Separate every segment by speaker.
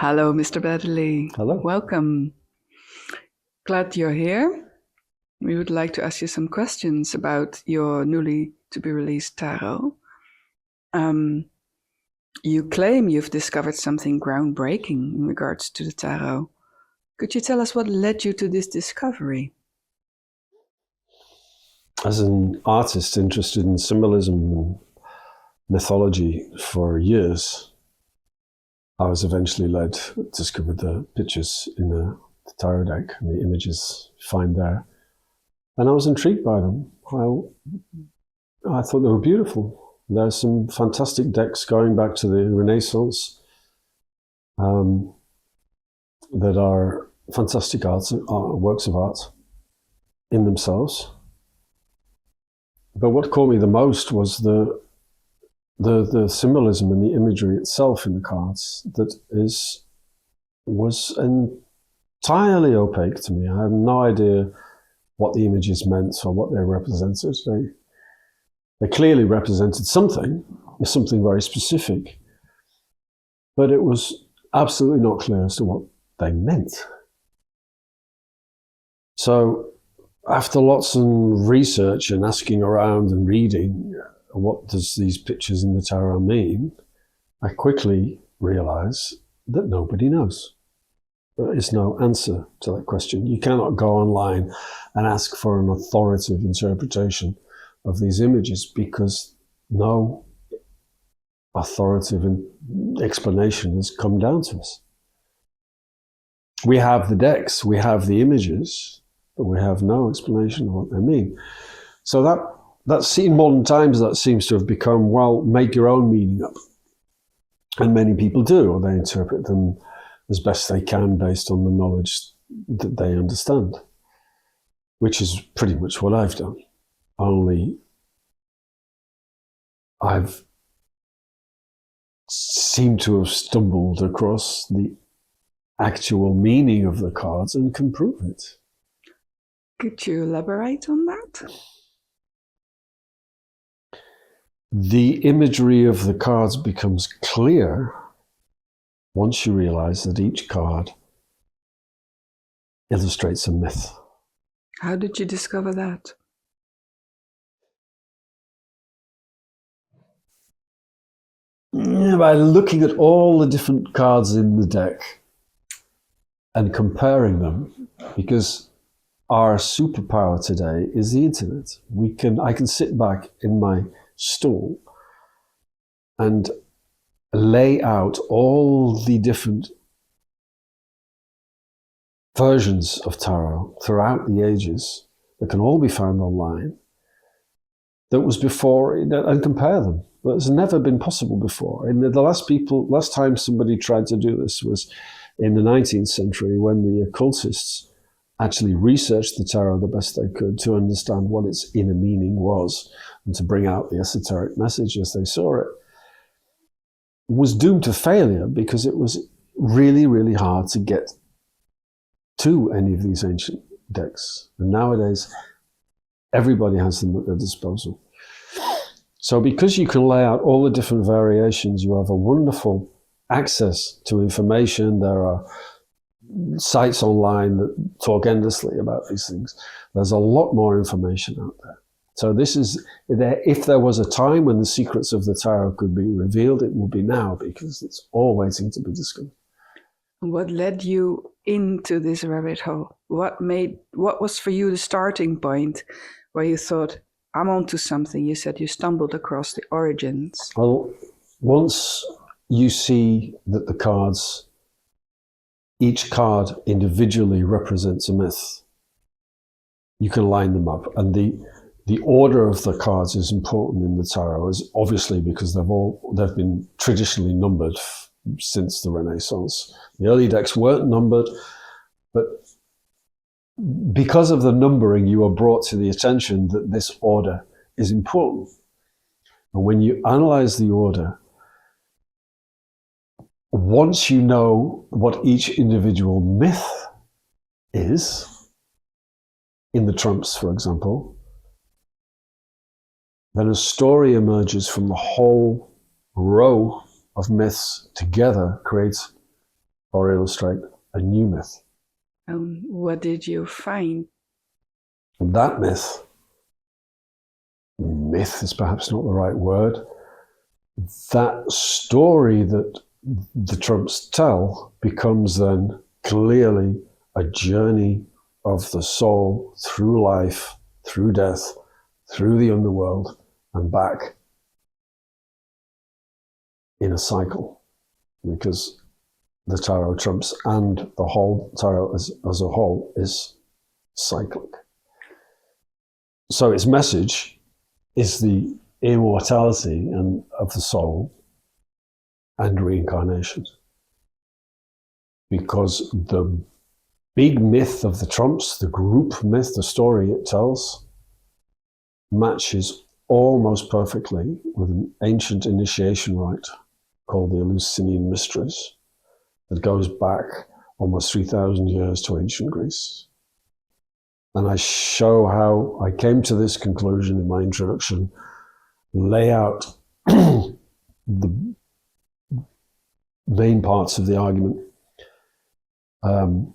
Speaker 1: Hello, Mr. Baddeley.
Speaker 2: Hello.
Speaker 1: Welcome. Glad you're here. We would like to ask you some questions about your newly to be released tarot. You claim you've discovered something groundbreaking in regards to the tarot. Could you tell us what led you to this discovery?
Speaker 2: As an artist interested in symbolism and mythology for years, I was eventually led to discover the pictures in the tarot deck and the images you find there. And I was intrigued by them. I thought they were beautiful. There's some fantastic decks going back to the Renaissance that are fantastic works of art in themselves. But what caught me the most was the symbolism and the imagery itself in the cards that was entirely opaque to me. I had no idea what the images meant or what they represented. They clearly represented something very specific, but it was absolutely not clear as to what they meant. So after lots of research and asking around and reading, what does these pictures in the tarot mean, I quickly realized that nobody knows. There is no answer to that question. You cannot go online and ask for an authoritative interpretation of these images because no authoritative explanation has come down to us. We have the decks, we have the images, but we have no explanation of what they mean. So that's in modern times, that seems to have become, well, make your own meaning up. And many people do, or they interpret them as best they can based on the knowledge that they understand, which is pretty much what I've done. Only I've seemed to have stumbled across the actual meaning of the cards and can prove it.
Speaker 1: Could you elaborate on that?
Speaker 2: The imagery of the cards becomes clear once you realize that each card illustrates a myth.
Speaker 1: How did you discover that?
Speaker 2: By looking at all the different cards in the deck and comparing them, because our superpower today is the internet. I can sit back in my stool and lay out all the different versions of tarot throughout the ages that can all be found online that was before, and compare them. That's never been possible before. And the last time somebody tried to do this was in the 19th century, when the occultists actually researched the tarot the best they could to understand what its inner meaning was and to bring out the esoteric message as they saw it. Was doomed to failure because it was really, really hard to get to any of these ancient decks. And nowadays, everybody has them at their disposal. So because you can lay out all the different variations, you have a wonderful access to information. There are sites online that talk endlessly about these things. There's a lot more information out there. So if there was a time when the secrets of the tarot could be revealed, it will be now, because it's all waiting to be discovered.
Speaker 1: What led you into this rabbit hole? What was for you the starting point where you thought, I'm onto something? You said you stumbled across the origins.
Speaker 2: Well, once you see that each card individually represents a myth, you can line them up. And the order of the cards is important in the tarot, is obviously because they've been traditionally numbered since the Renaissance. The early decks weren't numbered, but because of the numbering, you are brought to the attention that this order is important. And when you analyze the order, once you know what each individual myth is, in the trumps, for example, then a story emerges from the whole row of myths together, creates or illustrate a new myth.
Speaker 1: And what did you find?
Speaker 2: And that myth is perhaps not the right word, that story that the Trumps tell becomes then clearly a journey of the soul through life, through death, through the underworld, and back in a cycle. Because the tarot trumps and the whole tarot as a whole is cyclic. So its message is the immortality of the soul and reincarnation. Because the big myth of the trumps, the group myth, the story it tells, matches almost perfectly with an ancient initiation rite called the Eleusinian Mysteries that goes back almost 3,000 years to ancient Greece. And I show how I came to this conclusion in my introduction, lay out the main parts of the argument. And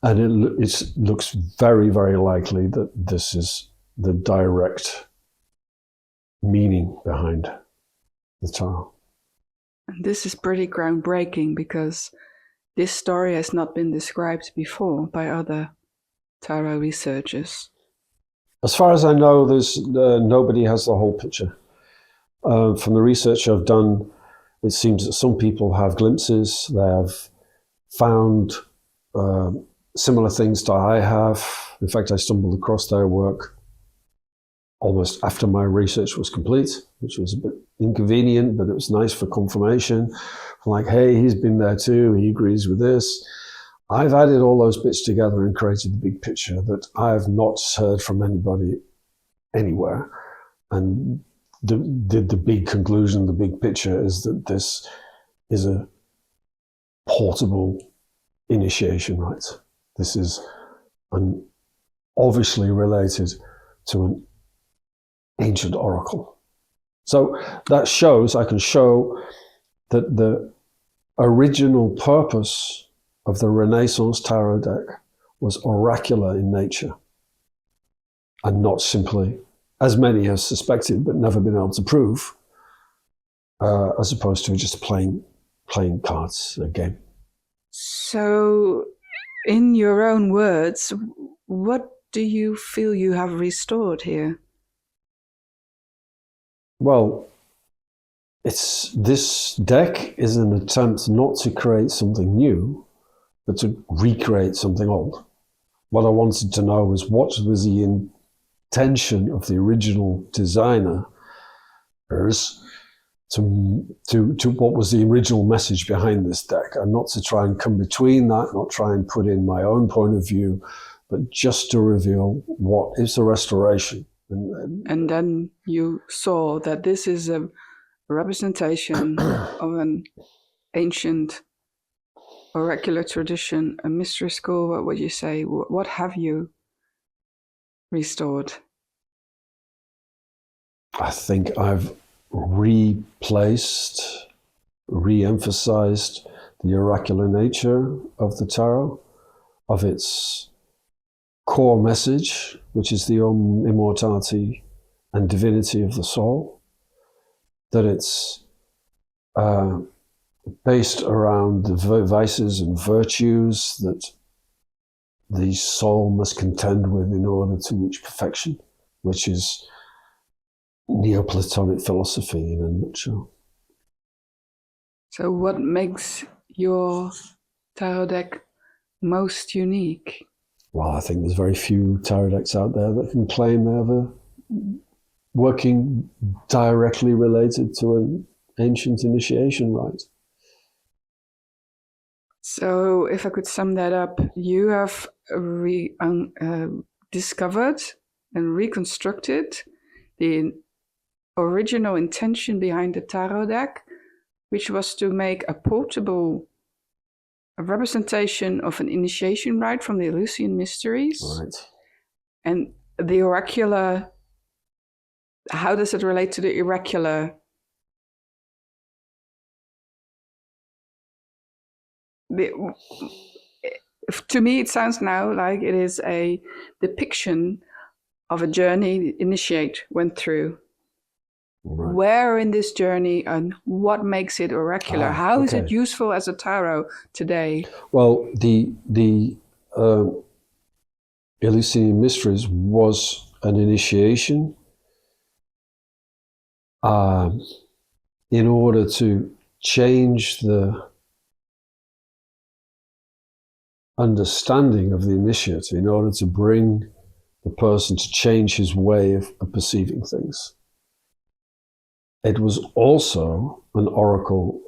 Speaker 2: it looks very, very likely that this is the direct meaning behind the tarot.
Speaker 1: And this is pretty groundbreaking because this story has not been described before by other tarot researchers.
Speaker 2: As far as I know, there's nobody has the whole picture. From the research I've done, it seems that some people have glimpses. They have found similar things that I have. In fact, I stumbled across their work almost after my research was complete, which was a bit inconvenient, but it was nice for confirmation. Like, hey, he's been there too, he agrees with this. I've added all those bits together and created the big picture that I have not heard from anybody anywhere. And the big conclusion, the big picture is that this is a portable initiation rite. This is obviously related to an ancient oracle. So that shows, I can show that the original purpose of the Renaissance tarot deck was oracular in nature and not simply, as many have suspected but never been able to prove, as opposed to just playing cards, a game.
Speaker 1: So, in your own words, what do you feel you have restored here?
Speaker 2: Well, this deck is an attempt not to create something new, but to recreate something old. What I wanted to know was what was the intention of the original designer to what was the original message behind this deck, and not to try and come between that, not try and put in my own point of view, but just to reveal what is a restoration.
Speaker 1: And then you saw that this is a representation of an ancient oracular tradition, a mystery school. What would you say? What have you restored?
Speaker 2: I think I've re-emphasized the oracular nature of the tarot, of its core message, which is the immortality and divinity of the soul, that it's based around the vices and virtues that the soul must contend with in order to reach perfection, which is Neoplatonic philosophy in a nutshell.
Speaker 1: So what makes your tarot deck most unique?
Speaker 2: Well, I think there's very few tarot decks out there that can claim they have a working directly related to an ancient initiation rite.
Speaker 1: So if I could sum that up, you have discovered and reconstructed the original intention behind the tarot deck, which was to make a portable representation of an initiation rite from the Eleusinian Mysteries.
Speaker 2: Right.
Speaker 1: And the oracular, how does it relate to the oracular? to me, it sounds now like it is a depiction of a journey the initiate went through. Right. Where in this journey and what makes it oracular? How is it useful as a tarot today?
Speaker 2: Well, the Eleusinian Mysteries was an initiation in order to change the understanding of the initiate, in order to bring the person to change his way of perceiving things. It was also an oracle.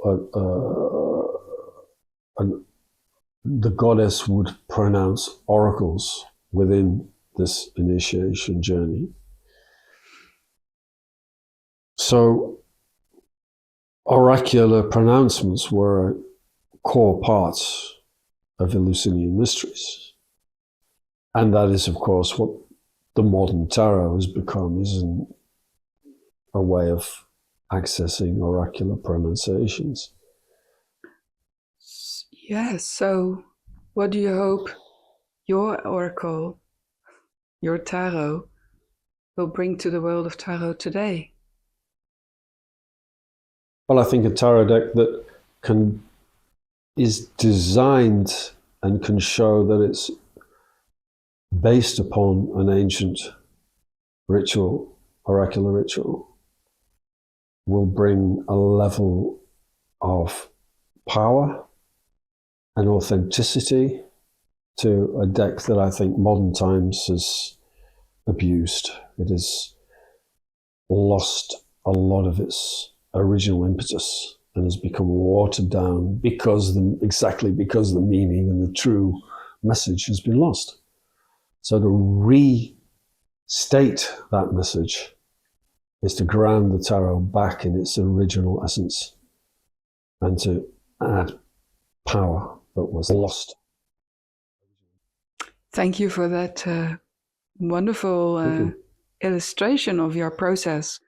Speaker 2: The goddess would pronounce oracles within this initiation journey. So oracular pronouncements were core parts of Eleusinian Mysteries. And that is, of course, what the modern tarot has become, is a way of accessing oracular pronunciations.
Speaker 1: Yes, so what do you hope your oracle, your tarot, will bring to the world of tarot today?
Speaker 2: Well, I think a tarot deck that is designed and can show that it's based upon an ancient ritual, oracular ritual, will bring a level of power and authenticity to a deck that I think modern times has abused. It has lost a lot of its original impetus and has become watered down because the meaning and the true message has been lost. So to restate that message is to ground the tarot back in its original essence and to add power that was lost.
Speaker 1: Thank you for that wonderful illustration of your process.